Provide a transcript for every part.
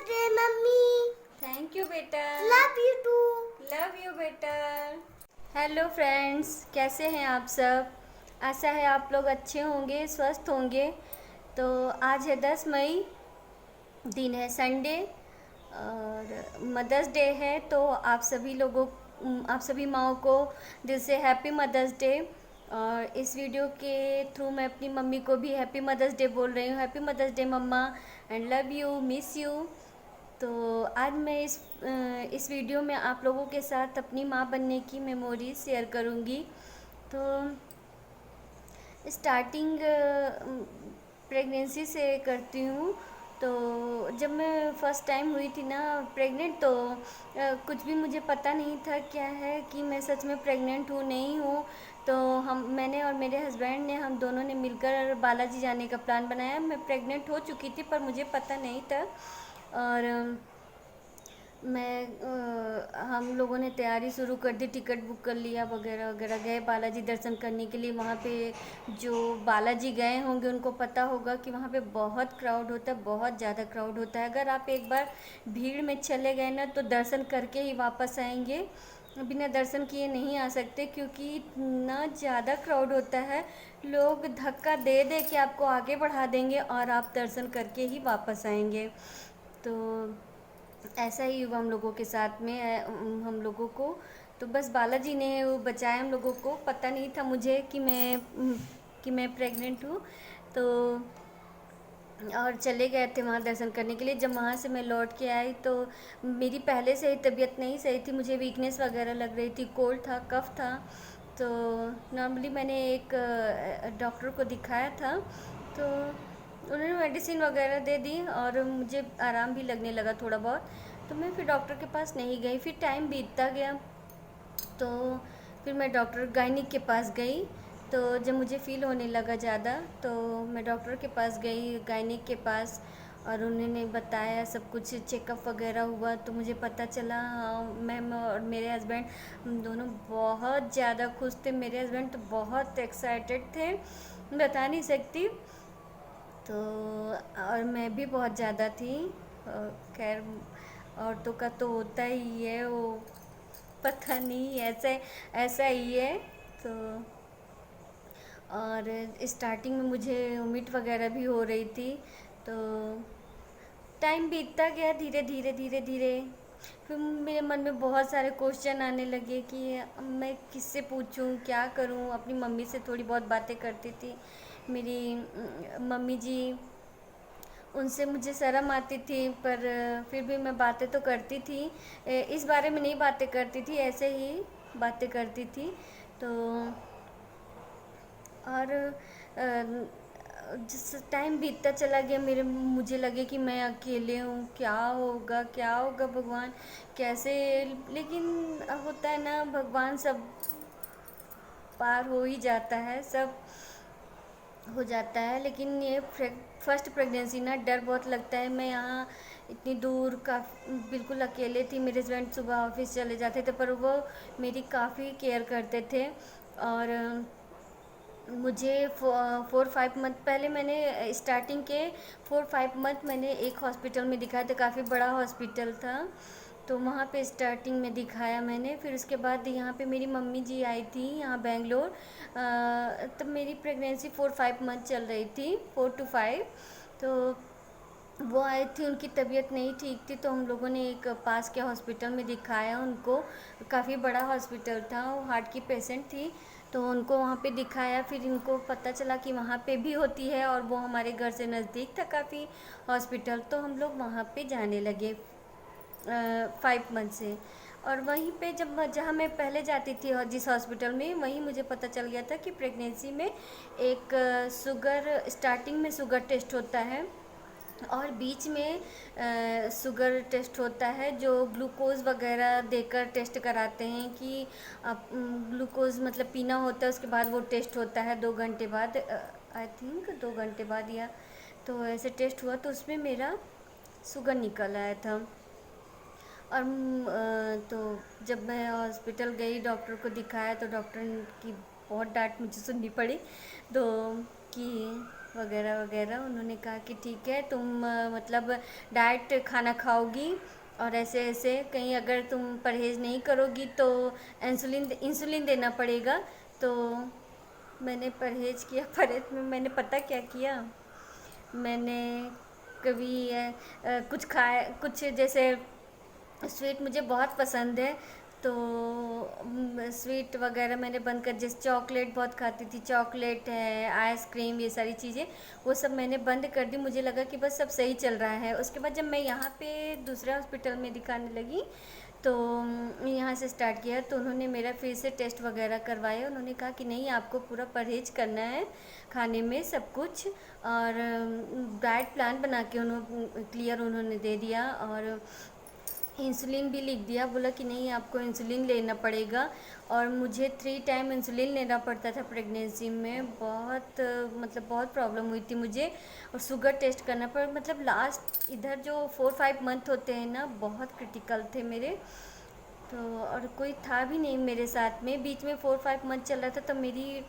Birthday mummy. Thank you बेटा। Love you too. Love you बेटा। Hello friends, कैसे हैं आप सब? आशा है आप लोग अच्छे होंगे, स्वस्थ होंगे। तो आज है 10 मई, दिन है संडे और मदर्स डे है। तो आप सभी माओं को दिल से हैप्पी मदर्स डे। और इस वीडियो के थ्रू मैं अपनी मम्मी को भी हैप्पी मदर्स डे बोल रही हूँ। Happy mother's day mama, and love you, miss you. तो आज मैं इस वीडियो में आप लोगों के साथ अपनी माँ बनने की मेमोरी शेयर करूँगी। तो स्टार्टिंग प्रेगनेंसी से करती हूँ। तो जब मैं फ़र्स्ट टाइम हुई थी ना प्रेग्नेंट, तो कुछ भी मुझे पता नहीं था क्या है कि मैं सच में प्रेग्नेंट हूँ नहीं हूँ। तो मैंने और मेरे हस्बैंड ने, हम दोनों ने मिलकर बालाजी जाने का प्लान बनाया। मैं प्रेग्नेंट हो चुकी थी पर मुझे पता नहीं था। और हम लोगों ने तैयारी शुरू कर दी, टिकट बुक कर लिया वगैरह वगैरह। गए बालाजी दर्शन करने के लिए। वहाँ पे जो बालाजी गए होंगे उनको पता होगा कि वहाँ पे बहुत क्राउड होता है, बहुत ज़्यादा क्राउड होता है। अगर आप एक बार भीड़ में चले गए ना तो दर्शन करके ही वापस आएंगे, बिना दर्शन किए नहीं आ सकते, क्योंकि इतना ज़्यादा क्राउड होता है। लोग धक्का दे दे के आपको आगे बढ़ा देंगे और आप दर्शन करके ही वापस आएंगे। तो ऐसा ही हुआ हम लोगों के साथ में। हम लोगों को तो बस बालाजी ने वो बचाया हम लोगों को। पता नहीं था मुझे कि मैं प्रेग्नेंट हूँ। तो और चले गए थे वहाँ दर्शन करने के लिए। जब वहाँ से मैं लौट के आई तो मेरी पहले से ही तबीयत नहीं सही थी, मुझे वीकनेस वगैरह लग रही थी, कोल्ड था, कफ था। तो नॉर्मली मैंने एक डॉक्टर को दिखाया था। तो उन्होंने मेडिसिन वगैरह दे दी और मुझे आराम भी लगने लगा थोड़ा बहुत। तो मैं फिर डॉक्टर के पास नहीं गई। फिर टाइम बीतता गया तो फिर मैं डॉक्टर गायनिक के पास गई। तो जब मुझे फ़ील होने लगा ज़्यादा तो मैं डॉक्टर के पास गई, गायनिक के पास। और उन्होंने बताया, सब कुछ चेकअप वगैरह हुआ तो मुझे पता चला। हाँ, मैं और मेरे हस्बैंड, हम दोनों बहुत ज़्यादा खुश थे। मेरे हस्बैंड तो बहुत एक्साइटेड थे, बता नहीं सकती। तो और मैं भी बहुत ज़्यादा थी। खैर, औरतों का तो होता ही है वो, पता नहीं, ऐसा ऐसा ही है। तो और स्टार्टिंग में मुझे वोमिट वगैरह भी हो रही थी। तो टाइम बीतता गया धीरे धीरे धीरे धीरे। फिर मेरे मन में बहुत सारे क्वेश्चन आने लगे कि मैं किससे पूछूं, क्या करूं। अपनी मम्मी से थोड़ी बहुत बातें करती थी। मेरी मम्मी जी, उनसे मुझे शर्म आती थी, पर फिर भी मैं बातें तो करती थी। इस बारे में नहीं बातें करती थी, ऐसे ही बातें करती थी। तो और जिस टाइम बीतता चला गया मुझे लगे कि मैं अकेले हूँ, क्या होगा भगवान, कैसे। लेकिन होता है ना, भगवान सब पार हो ही जाता है, सब हो जाता है। लेकिन ये फर्स्ट प्रेगनेंसी ना, डर बहुत लगता है। मैं यहाँ इतनी दूर का बिल्कुल अकेले थी। मेरे हस्बैंड सुबह ऑफिस चले जाते थे पर वो मेरी काफ़ी केयर करते थे। और मुझे 4-5 मंथ पहले, मैंने स्टार्टिंग के 4-5 मंथ मैंने एक हॉस्पिटल में दिखाया था, काफ़ी बड़ा हॉस्पिटल था। तो वहाँ पे स्टार्टिंग में दिखाया मैंने। फिर उसके बाद यहाँ पे मेरी मम्मी जी आई थी यहाँ बेंगलोर। तब मेरी प्रेगनेंसी 4-5 मंथ चल रही थी, 4 to 5। तो वो आए थे, उनकी तबीयत नहीं ठीक थी तो हम लोगों ने एक पास के हॉस्पिटल में दिखाया उनको। काफ़ी बड़ा हॉस्पिटल था, वो हार्ट की पेशेंट थी। तो उनको वहाँ पे दिखाया। फिर इनको पता चला कि वहाँ पे भी होती है और वो हमारे घर से नज़दीक था काफ़ी हॉस्पिटल। तो हम लोग वहाँ पे जाने लगे 5 मंथ से। और वहीं पे जहाँ मैं पहले जाती थी और जिस हॉस्पिटल में, वहीं मुझे पता चल गया था कि प्रेगनेंसी में एक शुगर, स्टार्टिंग में शुगर टेस्ट होता है और बीच में शुगर टेस्ट होता है, जो ग्लूकोज़ वगैरह देकर टेस्ट कराते हैं कि आप ग्लूकोज़ मतलब पीना होता है। उसके बाद वो टेस्ट होता है 2 घंटे बाद, आई थिंक 2 घंटे बाद। या तो ऐसे टेस्ट हुआ तो उसमें मेरा शुगर निकल आया था। और तो जब मैं हॉस्पिटल गई, डॉक्टर को दिखाया तो डॉक्टर की बहुत डांट मुझे सुननी पड़ी। तो कि वगैरह वगैरह। उन्होंने कहा कि ठीक है, तुम मतलब डाइट खाना खाओगी और ऐसे ऐसे, कहीं अगर तुम परहेज़ नहीं करोगी तो इंसुलिन इंसुलिन देना पड़ेगा। तो मैंने परहेज़ किया। परहेज़ में मैंने पता क्या किया, मैंने कभी कुछ खाया, कुछ जैसे स्वीट मुझे बहुत पसंद है, तो स्वीट वगैरह मैंने बंद कर, जैसे चॉकलेट बहुत खाती थी, चॉकलेट है, आइसक्रीम, ये सारी चीज़ें वो सब मैंने बंद कर दी। मुझे लगा कि बस सब सही चल रहा है। उसके बाद जब मैं यहाँ पे दूसरे हॉस्पिटल में दिखाने लगी तो यहाँ से स्टार्ट किया, तो उन्होंने मेरा फिर से टेस्ट वगैरह करवाया। उन्होंने कहा कि नहीं, आपको पूरा परहेज करना है खाने में सब कुछ, और डाइट प्लान बना के उन्होंने क्लियर उन्होंने दे दिया, और इंसुलिन भी लिख दिया। बोला कि नहीं, आपको इंसुलिन लेना पड़ेगा। और मुझे 3 टाइम इंसुलिन लेना पड़ता था प्रेगनेंसी में। बहुत मतलब बहुत प्रॉब्लम हुई थी मुझे। और शुगर टेस्ट करना पड़ा, मतलब लास्ट इधर जो 4-5 मंथ होते हैं ना, बहुत क्रिटिकल थे मेरे। तो और कोई था भी नहीं मेरे साथ में। बीच में 4-5 मंथ चल रहा था, तो मेरी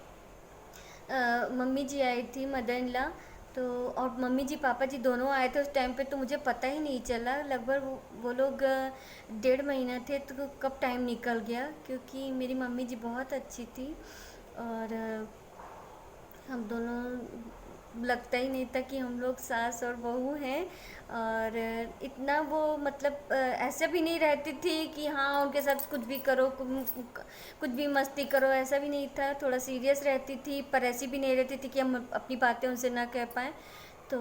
मम्मी जी आई थी, मदर इन लॉ। तो और मम्मी जी पापा जी दोनों आए थे उस टाइम पे, तो मुझे पता ही नहीं चला। लगभग वो लोग 1.5 महीना थे, तो कब टाइम निकल गया, क्योंकि मेरी मम्मी जी बहुत अच्छी थी। और हम दोनों, लगता ही नहीं था कि हम लोग सास और बहू हैं। और इतना वो मतलब ऐसा भी नहीं रहती थी कि हाँ उनके साथ कुछ भी करो, कुछ भी मस्ती करो, ऐसा भी नहीं था। थोड़ा सीरियस रहती थी, पर ऐसी भी नहीं रहती थी कि हम अपनी बातें उनसे ना कह पाएँ। तो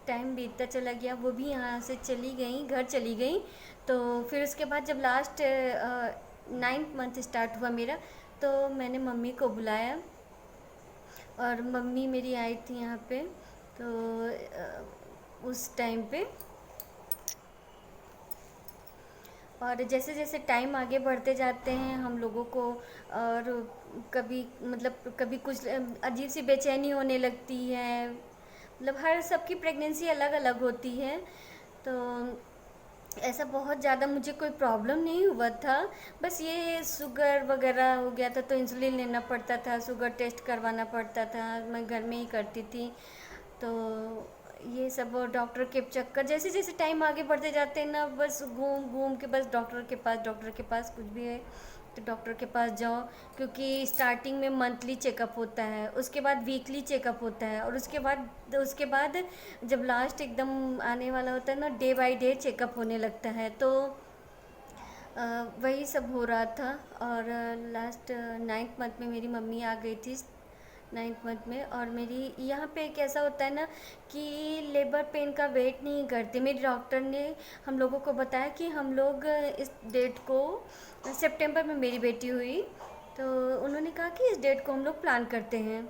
टाइम बीतता चला गया, वो भी यहाँ से चली गई, घर चली गई। तो फिर उसके बाद जब लास्ट 9th मंथ स्टार्ट हुआ मेरा, तो मैंने मम्मी को बुलाया, और मम्मी मेरी आई थी यहाँ पे। तो उस टाइम पे, और जैसे जैसे टाइम आगे बढ़ते जाते हैं हम लोगों को, और कभी मतलब कभी कुछ अजीब सी बेचैनी होने लगती है। मतलब हर सबकी प्रेगनेंसी अलग अलग होती है। तो ऐसा बहुत ज़्यादा मुझे कोई प्रॉब्लम नहीं हुआ था। बस ये शुगर वगैरह हो गया था, तो इंसुलिन लेना पड़ता था, शुगर टेस्ट करवाना पड़ता था, मैं घर में ही करती थी। तो ये सब डॉक्टर के चक्कर, जैसे जैसे टाइम आगे बढ़ते जाते हैं ना, बस घूम घूम के बस डॉक्टर के पास, डॉक्टर के पास, कुछ भी है तो डॉक्टर के पास जाओ। क्योंकि स्टार्टिंग में मंथली चेकअप होता है, उसके बाद वीकली चेकअप होता है, और उसके बाद जब लास्ट एकदम आने वाला होता है ना, डे बाय डे चेकअप होने लगता है। तो वही सब हो रहा था। और लास्ट 9th मंथ में मेरी मम्मी आ गई थी, 9th मंथ में। और मेरी यहाँ पे एक ऐसा होता है ना कि लेबर पेन का वेट नहीं करते। मेरी डॉक्टर ने हम लोगों को बताया कि हम लोग इस डेट को, सितंबर में मेरी बेटी हुई, तो उन्होंने कहा कि इस डेट को हम लोग प्लान करते हैं।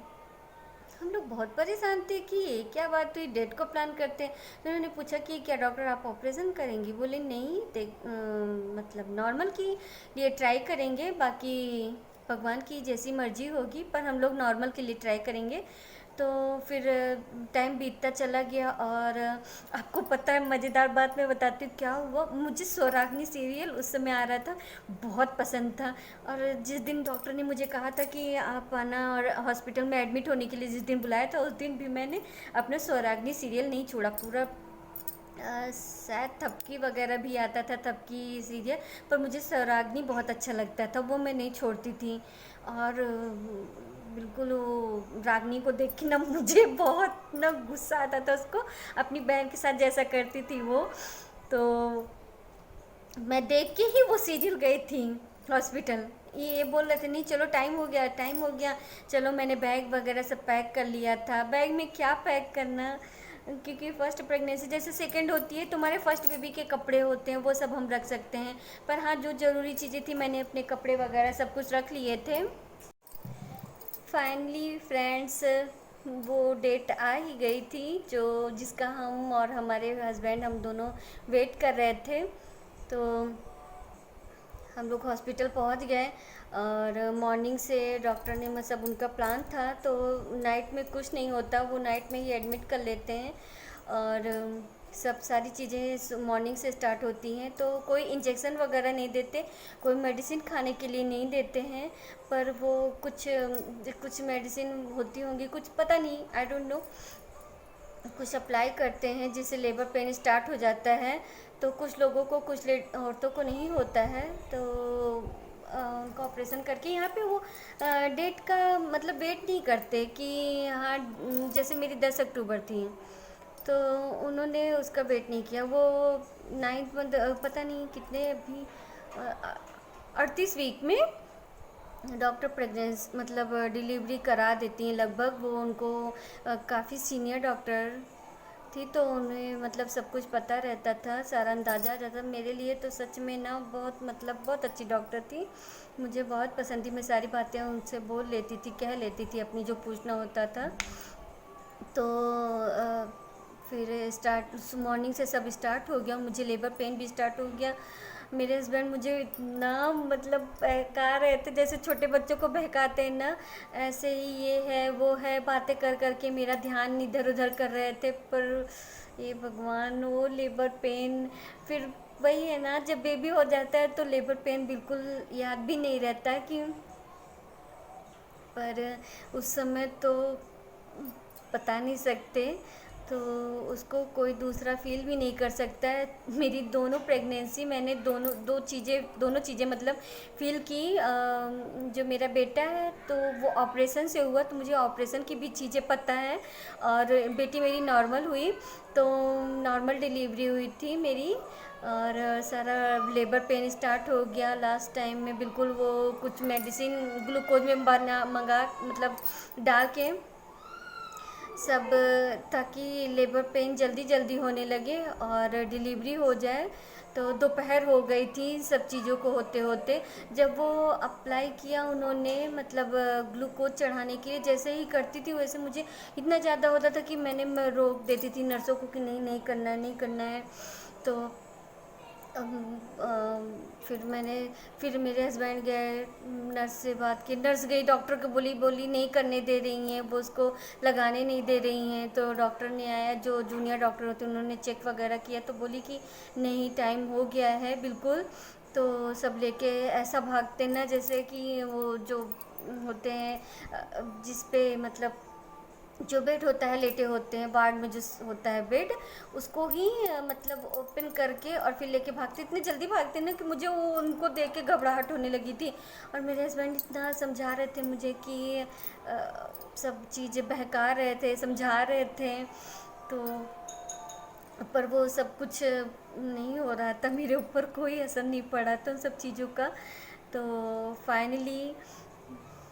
हम लोग बहुत परेशान थे कि ये क्या बात हुई, डेट को प्लान करते हैं। तो उन्होंने पूछा कि क्या डॉक्टर आप ऑपरेशन करेंगी? बोले नहीं, मतलब नॉर्मल के लिए ट्राई करेंगे, बाकी भगवान की जैसी मर्जी होगी, पर हम लोग नॉर्मल के लिए ट्राई करेंगे। तो फिर टाइम बीतता चला गया। और आपको पता है, मज़ेदार बात मैं बताती हूँ क्या हुआ। मुझे सौरागनी सीरियल उस समय आ रहा था, बहुत पसंद था। और जिस दिन डॉक्टर ने मुझे कहा था कि आप आना, और हॉस्पिटल में एडमिट होने के लिए जिस दिन बुलाया था, उस दिन भी मैंने अपना सौरागनी सीरियल नहीं छोड़ा पूरा। शायद थपकी वगैरह भी आता था, थपकी सीरियल, पर मुझे सौरागनी बहुत अच्छा लगता था, वो मैं नहीं छोड़ती थी। और बिल्कुल वो रागनी को देख के ना मुझे बहुत ना गुस्सा आता था उसको, अपनी बहन के साथ जैसा करती थी वो। तो मैं देख के ही वो सीरियल गई थी हॉस्पिटल। ये बोल रहे थे नहीं चलो, टाइम हो गया, टाइम हो गया। चलो, मैंने बैग वगैरह सब पैक कर लिया था। बैग में क्या पैक करना, क्योंकि फ़र्स्ट प्रेगनेंसी जैसे सेकंड होती है, तुम्हारे फर्स्ट बेबी के कपड़े होते हैं, वो सब हम रख सकते हैं। पर हाँ, जो ज़रूरी चीज़ें थी, मैंने अपने कपड़े वगैरह सब कुछ रख लिए थे। फाइनली फ्रेंड्स, वो डेट आ ही गई थी जो जिसका हम और हमारे हस्बैंड, हम दोनों वेट कर रहे थे। तो हम लोग हॉस्पिटल पहुंच गए, और मॉर्निंग से डॉक्टर ने मतलब उनका प्लान था, तो नाइट में कुछ नहीं होता, वो नाइट में ही एडमिट कर लेते हैं। और सब सारी चीज़ें मॉर्निंग से स्टार्ट होती हैं। तो कोई इंजेक्शन वगैरह नहीं देते, कोई मेडिसिन खाने के लिए नहीं देते हैं, पर वो कुछ कुछ मेडिसिन होती होंगी, कुछ पता नहीं, आई डोंट नो, कुछ अप्लाई करते हैं जिससे लेबर पेन स्टार्ट हो जाता है। तो कुछ लोगों को, कुछ औरतों को नहीं होता है, तो उनका ऑपरेशन करके यहाँ पे वो डेट का मतलब वेट नहीं करते कि हाँ, जैसे मेरी 10 अक्टूबर थी, तो उन्होंने उसका वेट नहीं किया। वो 9th मंथ, पता नहीं कितने अभी 38 वीक में डॉक्टर प्रेगनेंस मतलब डिलीवरी करा देती हैं लगभग। वो उनको काफ़ी सीनियर डॉक्टर थी, तो उन्हें मतलब सब कुछ पता रहता था, सारा अंदाज़ा आ जाता। मेरे लिए तो सच में ना बहुत मतलब बहुत अच्छी डॉक्टर थी, मुझे बहुत पसंद थी। मैं सारी बातें उनसे बोल लेती थी, कह लेती थी, अपनी जो पूछना होता था। तो फिर स्टार्ट मॉर्निंग से सब स्टार्ट हो गया, मुझे लेबर पेन भी स्टार्ट हो गया। मेरे हस्बैंड मुझे इतना मतलब बहका रहे थे, जैसे छोटे बच्चों को बहकाते हैं ना, ऐसे ही ये है वो है बातें कर कर के मेरा ध्यान इधर उधर कर रहे थे। पर ये भगवान, वो लेबर पेन, फिर वही है ना, जब बेबी हो जाता है तो लेबर पेन बिल्कुल याद भी नहीं रहता कि, पर उस समय तो बता नहीं सकते। तो उसको कोई दूसरा फ़ील भी नहीं कर सकता है। मेरी दोनों प्रेगनेंसी मैंने दोनों चीज़ें मतलब फ़ील की। जो मेरा बेटा है तो वो ऑपरेशन से हुआ, तो मुझे ऑपरेशन की भी चीज़ें पता है। और बेटी मेरी नॉर्मल हुई, तो नॉर्मल डिलीवरी हुई थी मेरी। और सारा लेबर पेन स्टार्ट हो गया लास्ट टाइम में, बिल्कुल वो कुछ मेडिसिन ग्लूकोज में बना मंगा मतलब डाल के सब, ताकि लेबर पेन जल्दी जल्दी होने लगे और डिलीवरी हो जाए। तो दोपहर हो गई थी सब चीज़ों को होते होते। जब वो अप्लाई किया उन्होंने मतलब ग्लूकोज चढ़ाने के लिए, जैसे ही करती थी वैसे मुझे इतना ज़्यादा होता था कि मैं रोक देती थी नर्सों को कि नहीं नहीं करना है, नहीं करना है। तो फिर मेरे हस्बैंड गए, नर्स से बात की, नर्स गई डॉक्टर को बोली बोली नहीं करने दे रही हैं, वो उसको लगाने नहीं दे रही हैं। तो डॉक्टर ने आया, जो जूनियर डॉक्टर होते हैं, उन्होंने चेक वगैरह किया, तो बोली कि नहीं, टाइम हो गया है बिल्कुल। तो सब लेके ऐसा भागते ना जैसे कि वो जो होते हैं जिस पे मतलब जो बेड होता है, लेटे होते हैं वार्ड में जो होता है बेड, उसको ही मतलब ओपन करके और फिर लेके भागते, इतनी जल्दी भागते ना कि मुझे वो उनको देख के घबराहट होने लगी थी। और मेरे हस्बैंड इतना समझा रहे थे मुझे कि सब चीज़ें बहका रहे थे, समझा रहे थे, तो पर वो सब कुछ नहीं हो रहा था, मेरे ऊपर कोई असर नहीं पड़ा था उन सब चीज़ों का। तो फाइनली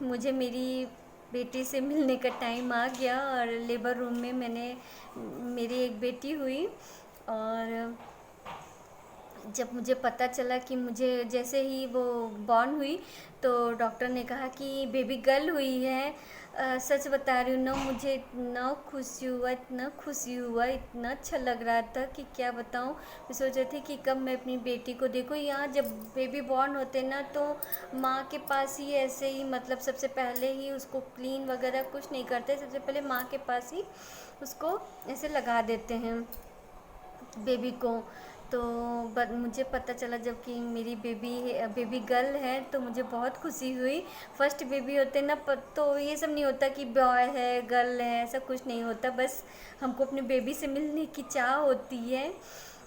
मुझे मेरी बेटी से मिलने का टाइम आ गया, और लेबर रूम में मेरी एक बेटी हुई। और जब मुझे पता चला कि मुझे जैसे ही वो बॉर्न हुई, तो डॉक्टर ने कहा कि बेबी गर्ल हुई है। सच बता रही हूँ ना, मुझे इतना खुशी हुआ, इतना खुशी हुआ, इतना अच्छा लग रहा था कि क्या बताऊँ। मैं सोच रही थी कि कब मैं अपनी बेटी को देखूँ। यहाँ जब बेबी बॉर्न होते ना, तो माँ के पास ही ऐसे ही मतलब सबसे पहले ही उसको क्लीन वगैरह कुछ नहीं करते, सबसे पहले माँ के पास ही उसको ऐसे लगा देते हैं बेबी को। तो मुझे पता चला जब कि मेरी बेबी गर्ल है, तो मुझे बहुत खुशी हुई। फर्स्ट बेबी होते ना, तो ये सब नहीं होता कि बॉय है गर्ल है, ऐसा कुछ नहीं होता, बस हमको अपने बेबी से मिलने की चाह होती है,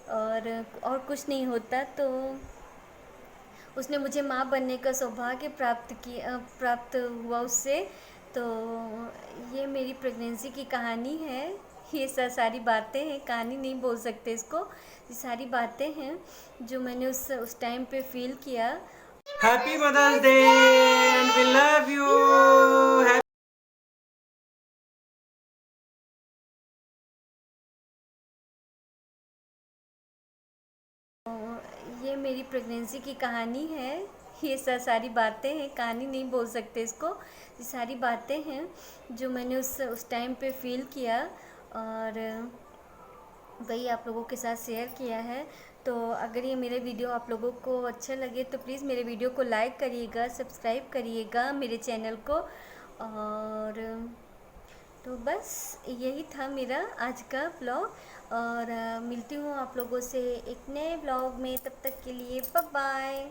और कुछ नहीं होता। तो उसने मुझे माँ बनने का सौभाग्य प्राप्त हुआ उससे। तो ये मेरी प्रेगनेंसी की कहानी है। ये सारी बातें हैं, कहानी नहीं बोल सकते इसको, ये सारी बातें हैं जो मैंने उस टाइम पे फील किया। Happy Mother's Day and we love you. ये मेरी प्रेगनेंसी की कहानी है। ये सारी बातें हैं, कहानी नहीं बोल सकते इसको, ये सारी बातें हैं जो मैंने उस टाइम पे फील किया, और वही आप लोगों के साथ शेयर किया है। तो अगर ये मेरे वीडियो आप लोगों को अच्छे लगे तो प्लीज़ मेरे वीडियो को लाइक करिएगा, सब्सक्राइब करिएगा मेरे चैनल को। और तो बस यही था मेरा आज का ब्लॉग, और मिलती हूँ आप लोगों से एक नए ब्लॉग में। तब तक के लिए बाय बाय।